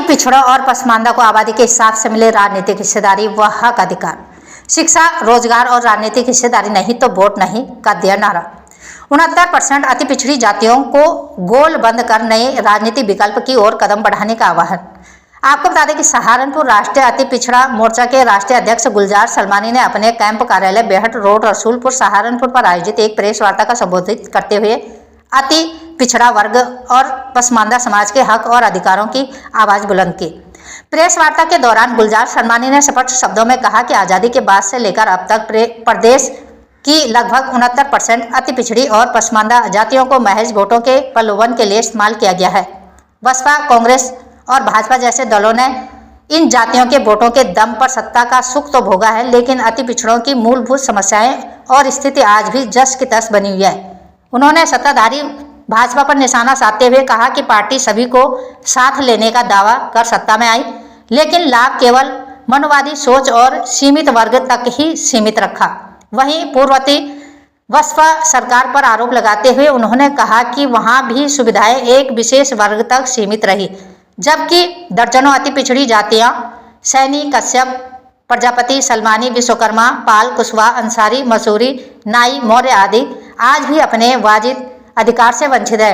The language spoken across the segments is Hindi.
पिछड़ों और पसमानदा को आबादी के हिसाब से मिले राजनीतिक हिस्सेदारी व हक अधिकार, शिक्षा, रोजगार और राजनीतिक हिस्सेदारी नहीं तो वोट नहीं का दिया नारा। 69% अति पिछड़ी जातियों को गोल बंद कर नए राजनीतिक विकल्प की ओर कदम बढ़ाने का आह्वान। आपको बता दें कि सहारनपुर राष्ट्रीय अति पिछड़ा मोर्चा के राष्ट्रीय अध्यक्ष गुलजार सलमानी ने अपने कैंप कार्यालय बेहट रोड रसूलपुर सहारनपुर पर आयोजित एक प्रेस वार्ता का संबोधित करते हुए अति पिछड़ा वर्ग और पसमानदा समाज के हक और अधिकारों की आवाज बुलंद की। प्रेस वार्ता के दौरान गुलजार सलमानी ने स्पष्ट शब्दों में कहा कि आज़ादी के बाद से लेकर अब तक प्रदेश की लगभग 69% अति पिछड़ी और पसमानदा जातियों को महज वोटों के प्रलोभन के लिए इस्तेमाल किया गया है। बसपा, कांग्रेस और भाजपा जैसे दलों ने इन जातियों के वोटों के दम पर सत्ता का सुख तो भोगा है, लेकिन अति पिछड़ों की मूलभूत समस्याएं और स्थिति आज भी जस की तस बनी हुई है। उन्होंने सत्ताधारी भाजपा पर निशाना साधते हुए कहा कि पार्टी सभी को साथ लेने का दावा कर सत्ता में आई, लेकिन लाभ केवल मनोवादी सोच और सीमित वर्ग तक ही सीमित रखा। वहीं पूर्ववर्ती बसपा सरकार पर आरोप लगाते हुए उन्होंने कहा कि वहां भी सुविधाएं एक विशेष वर्ग तक सीमित रही, जबकि दर्जनों अति पिछड़ी जातियां सैनी, कश्यप, प्रजापति, सलमानी, विश्वकर्मा, पाल, कुशवाहा, अंसारी, मसूरी, नाई, मौर्य आदि आज भी अपने वाजिब अधिकार से वंचित है।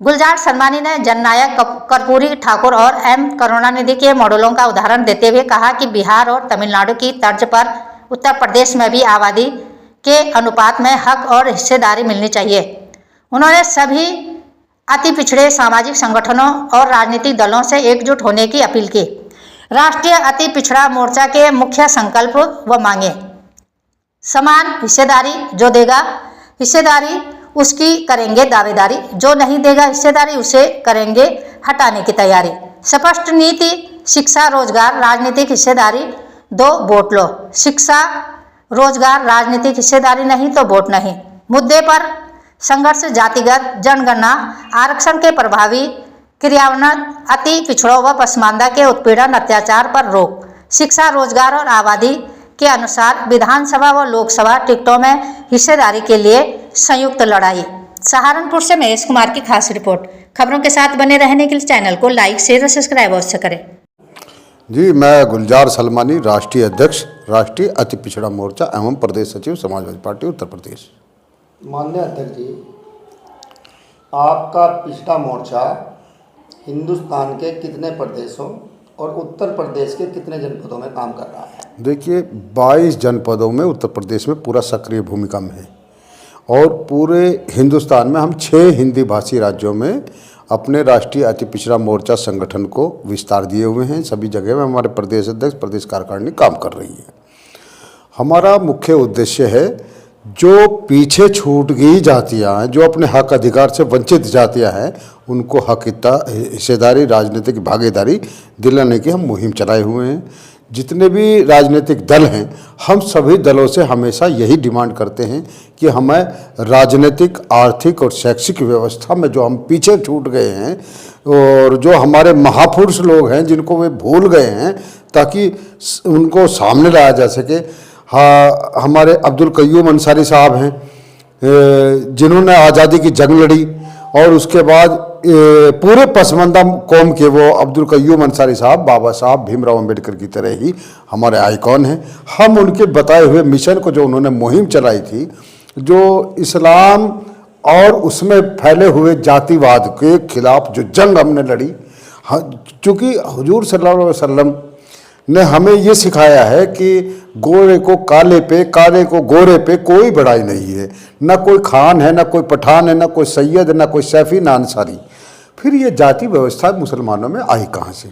गुलजार सलमानी ने जननायक कर्पूरी ठाकुर और एम करुणानिधि के मॉडलों का उदाहरण देते हुए कहा कि बिहार और तमिलनाडु की तर्ज पर उत्तर प्रदेश में भी आबादी के अनुपात में हक और हिस्सेदारी मिलनी चाहिए। उन्होंने सभी अति पिछड़े सामाजिक संगठनों और राजनीतिक दलों से एकजुट होने की अपील की। राष्ट्रीय अति पिछड़ा मोर्चा के मुख्य संकल्प व मांगे: समान हिस्सेदारी, जो देगा हिस्सेदारी उसकी करेंगे दावेदारी, जो नहीं देगा हिस्सेदारी उसे करेंगे हटाने की तैयारी। स्पष्ट नीति: शिक्षा, रोजगार, राजनीतिक हिस्सेदारी दो, वोट लो। शिक्षा, रोजगार, राजनीतिक हिस्सेदारी नहीं तो वोट नहीं। मुद्दे पर संघर्ष: जातिगत जनगणना, आरक्षण के प्रभावी क्रियान्वयन, अति पिछड़ों व पसमानदा के उत्पीड़न अत्याचार पर रोक, शिक्षा, रोजगार और आबादी के अनुसार विधानसभा व लोकसभा टिकटों में हिस्सेदारी के लिए संयुक्त लड़ाई। सहारनपुर से महेश कुमार की खास रिपोर्ट। खबरों के साथ बने रहने के लिए चैनल को लाइक, शेयर और सब्सक्राइब अवश्य करें। जी, मैं गुलजार सलमानी, राष्ट्रीय अध्यक्ष, राष्ट्रीय अति पिछड़ा मोर्चा एवं प्रदेश सचिव, समाजवादी पार्टी उत्तर प्रदेश। माननीय अध्यक्ष जी, आपका पिछड़ा मोर्चा हिंदुस्तान के कितने प्रदेशों और उत्तर प्रदेश के कितने जनपदों में काम कर रहा है? देखिए, 22 जनपदों में उत्तर प्रदेश में पूरा सक्रिय भूमिका में है और पूरे हिंदुस्तान में हम 6 हिंदी भाषी राज्यों में अपने राष्ट्रीय अति पिछड़ा मोर्चा संगठन को विस्तार दिए हुए हैं। सभी जगह में हमारे प्रदेश अध्यक्ष, प्रदेश कार्यकारिणी काम कर रही है। हमारा मुख्य उद्देश्य है जो पीछे छूट गई जातियाँ हैं, जो अपने हक अधिकार से वंचित जातियाँ हैं, उनको हक हिस्सेदारी, राजनीतिक भागीदारी दिलाने की हम मुहिम चलाए हुए हैं। जितने भी राजनीतिक दल हैं, हम सभी दलों से हमेशा यही डिमांड करते हैं कि हमें राजनीतिक, आर्थिक और शैक्षिक व्यवस्था में जो हम पीछे छूट गए हैं और जो हमारे महापुरुष लोग हैं जिनको वे भूल गए हैं, ताकि उनको सामने लाया जा सके। हाँ, हमारे अब्दुल कय्यूम अंसारी साहब हैं जिन्होंने आज़ादी की जंग लड़ी और उसके बाद पूरे पसमानदा कौम के वो अब्दुल कय्यूम अंसारी साहब बाबा साहब भीमराव अंबेडकर की तरह ही हमारे आइकॉन हैं। हम उनके बताए हुए मिशन को, जो उन्होंने मुहिम चलाई थी, जो इस्लाम और उसमें फैले हुए जातिवाद के खिलाफ जो जंग हमने लड़ी, चूँकि हुजूर सल्लल्लाहु अलैहि वसल्लम ने हमें ये सिखाया है कि गोरे को काले पे, काले को गोरे पे कोई बड़ाई नहीं है। ना कोई खान है, ना कोई पठान है, ना कोई सैयद, ना कोई सैफी, ना अंसारी। फिर ये जाति व्यवस्था मुसलमानों में आई कहाँ से?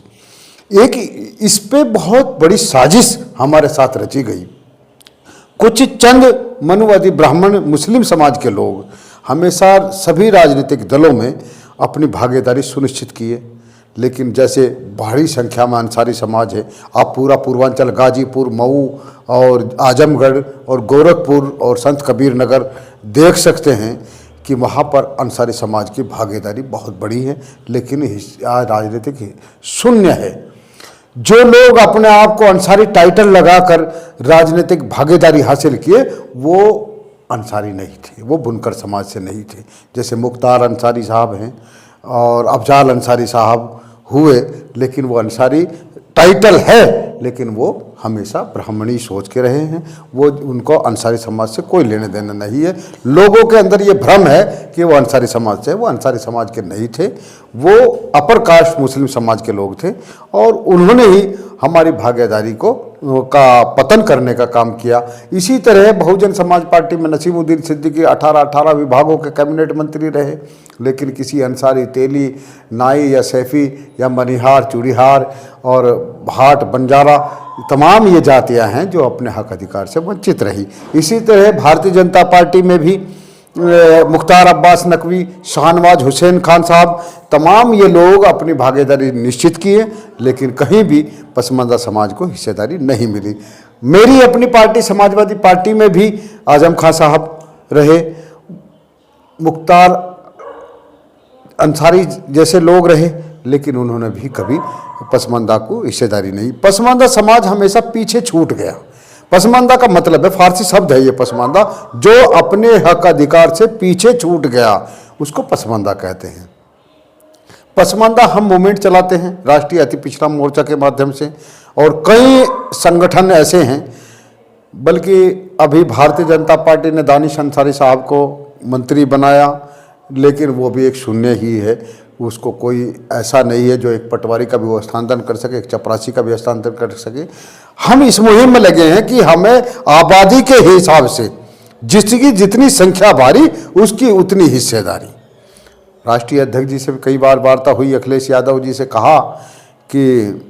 एक इस पे बहुत बड़ी साजिश हमारे साथ रची गई। कुछ चंद मनुवादी ब्राह्मण मुस्लिम समाज के लोग हमेशा सभी राजनीतिक दलों में अपनी भागीदारी सुनिश्चित किए, लेकिन जैसे भारी संख्या में अंसारी समाज है, आप पूरा पूर्वांचल, गाजीपुर, मऊ और आजमगढ़ और गोरखपुर और संत कबीर नगर देख सकते हैं कि वहाँ पर अंसारी समाज की भागीदारी बहुत बड़ी है, लेकिन राजनीतिक शून्य है। जो लोग अपने आप को अंसारी टाइटल लगाकर राजनीतिक भागीदारी हासिल किए, वो अंसारी नहीं थे, वो बुनकर समाज से नहीं थे। जैसे मुख्तार अंसारी साहब हैं और अफजाल अंसारी साहब, हुए, लेकिन वो अंसारी टाइटल है, लेकिन वो हमेशा ब्राह्मणी सोच के रहे हैं। वो उनको अंसारी समाज से कोई लेने देना नहीं है। लोगों के अंदर ये भ्रम है कि वो अंसारी समाज से, वो अंसारी समाज के नहीं थे, वो अपर कास्ट मुस्लिम समाज के लोग थे और उन्होंने ही हमारी भागीदारी का पतन करने का काम किया। इसी तरह बहुजन समाज पार्टी में नसीमुद्दीन सिद्दीकी 18 विभागों के कैबिनेट मंत्री रहे, लेकिन किसी अंसारी, तेली, नाई या सैफी या मनिहार, चूड़ीहार और भाट, बंजारा, तमाम ये जातियां हैं जो अपने हक अधिकार से वंचित रही। इसी तरह भारतीय जनता पार्टी में भी मुख्तार अब्बास नकवी, शाहनवाज हुसैन खान साहब, तमाम ये लोग अपनी भागीदारी निश्चित किए, लेकिन कहीं भी पसमानदा समाज को हिस्सेदारी नहीं मिली। मेरी अपनी पार्टी समाजवादी पार्टी में भी आजम खान साहब रहे, मुख्तार अंसारी जैसे लोग रहे, लेकिन उन्होंने भी कभी पसमानदा को हिस्सेदारी नहीं। पसमानदा समाज हमेशा पीछे छूट गया। पसमानदा का मतलब है, फारसी शब्द है ये पसमानदा, जो अपने हक अधिकार से पीछे छूट गया, उसको पसमानदा कहते हैं। पसमानदा हम मूवमेंट चलाते हैं राष्ट्रीय अति पिछड़ा मोर्चा के माध्यम से, और कई संगठन ऐसे हैं, बल्कि अभी भारतीय जनता पार्टी ने दानिश अंसारी साहब को मंत्री बनाया, लेकिन वो भी एक शून्य ही है। उसको कोई ऐसा नहीं है जो एक पटवारी का भी वो हस्तांतरण कर सके, एक चपरासी का भी हस्तांतरण कर सके। हम इस मुहिम में लगे हैं कि हमें आबादी के हिसाब से जिसकी जितनी संख्या भारी, उसकी उतनी हिस्सेदारी। राष्ट्रीय अध्यक्ष जी से भी कई बार वार्ता हुई, अखिलेश यादव जी से कहा कि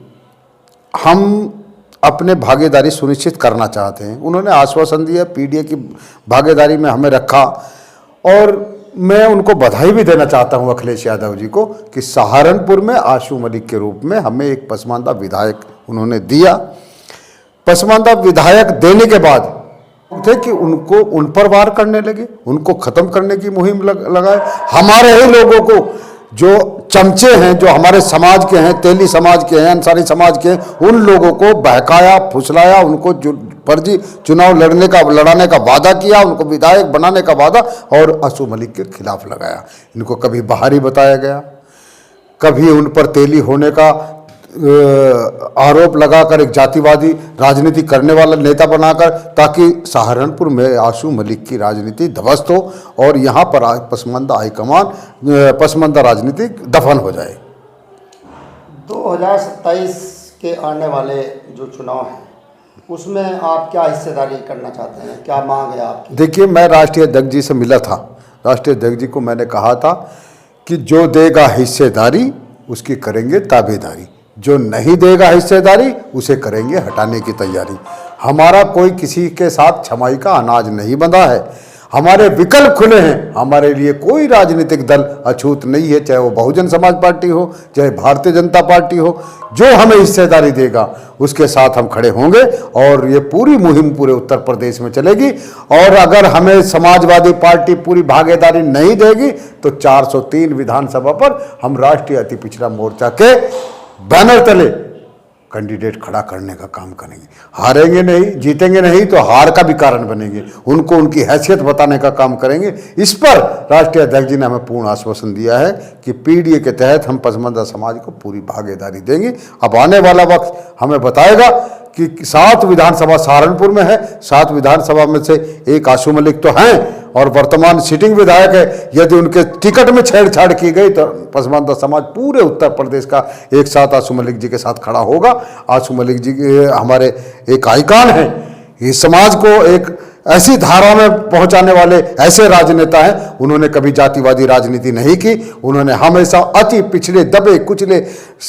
हम अपने भागीदारी सुनिश्चित करना चाहते हैं। उन्होंने आश्वासन दिया, पीडीए की भागीदारी में हमें रखा, और मैं उनको बधाई भी देना चाहता हूं अखिलेश यादव जी को कि सहारनपुर में आशू मलिक के रूप में हमें एक पसमानदा विधायक उन्होंने दिया। पसमानदा विधायक देने के बाद थे कि उनको उन पर वार करने लगे, उनको ख़त्म करने की मुहिम लगाए। हमारे ही लोगों को, जो चमचे हैं, जो हमारे समाज के हैं, तेली समाज के हैं, अंसारी समाज के हैं, उन लोगों को बहकाया, फुसलाया, उनको फर्जी चुनाव लड़ाने का वादा किया, उनको विधायक बनाने का वादा, और आशू मलिक के खिलाफ लगाया। इनको कभी बाहरी बताया गया, कभी उन पर तेली होने का आरोप लगाकर एक जातिवादी राजनीति करने वाला नेता बनाकर, ताकि सहारनपुर में आशू मलिक की राजनीति ध्वस्त हो और यहाँ पर पसमानदा हाईकमान, पसमानदा राजनीति दफन हो जाए। 2027 के आने वाले जो चुनाव हैं, उसमें आप क्या हिस्सेदारी करना चाहते हैं, क्या मांग है आपकी? देखिए, मैं राष्ट्रीय अध्यक्ष जी से मिला था। राष्ट्रीय अध्यक्ष जी को मैंने कहा था कि जो देगा हिस्सेदारी उसकी करेंगे ताबेदारी, जो नहीं देगा हिस्सेदारी उसे करेंगे हटाने की तैयारी। हमारा कोई किसी के साथ छमाई का अनाज नहीं बंधा है, हमारे विकल्प खुले हैं। हमारे लिए कोई राजनीतिक दल अछूत नहीं है, चाहे वो बहुजन समाज पार्टी हो, चाहे भारतीय जनता पार्टी हो। जो हमें हिस्सेदारी देगा उसके साथ हम खड़े होंगे, और ये पूरी मुहिम पूरे उत्तर प्रदेश में चलेगी। और अगर हमें समाजवादी पार्टी पूरी भागीदारी नहीं देगी तो 403 विधानसभा पर हम राष्ट्रीय अति पिछड़ा मोर्चा के बैनर तले कैंडिडेट खड़ा करने का काम करेंगे। हारेंगे नहीं, जीतेंगे नहीं तो हार का भी कारण बनेंगे, उनको उनकी हैसियत बताने का काम करेंगे। इस पर राष्ट्रीय अध्यक्ष जी ने हमें पूर्ण आश्वासन दिया है कि पीडीए के तहत हम पसमानदा समाज को पूरी भागीदारी देंगे। अब आने वाला वक्त हमें बताएगा कि 7 विधानसभा सहारनपुर में है, 7 विधानसभा में से एक आशू मलिक तो हैं और वर्तमान सिटिंग विधायक है। यदि उनके टिकट में छेड़छाड़ की गई तो पसमानदा समाज पूरे उत्तर प्रदेश का एक साथ आशू मलिक जी के साथ खड़ा होगा। आशू मलिक जी हमारे एक आइकॉन हैं, इस समाज को एक ऐसी धारा में पहुंचाने वाले ऐसे राजनेता हैं। उन्होंने कभी जातिवादी राजनीति नहीं की, उन्होंने हमेशा अति पिछड़े, दबे कुचले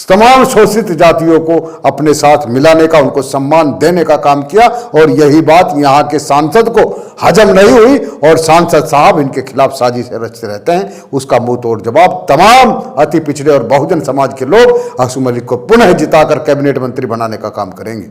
तमाम शोषित जातियों को अपने साथ मिलाने का, उनको सम्मान देने का काम किया। और यही बात यहाँ के सांसद को हजम नहीं हुई और सांसद साहब इनके खिलाफ साजिशें रचते रहते हैं। उसका मुंह तोड़ जवाब तमाम अति पिछड़े और बहुजन समाज के लोग आशू मलिक को पुनः जिताकर कैबिनेट मंत्री बनाने का काम करेंगे।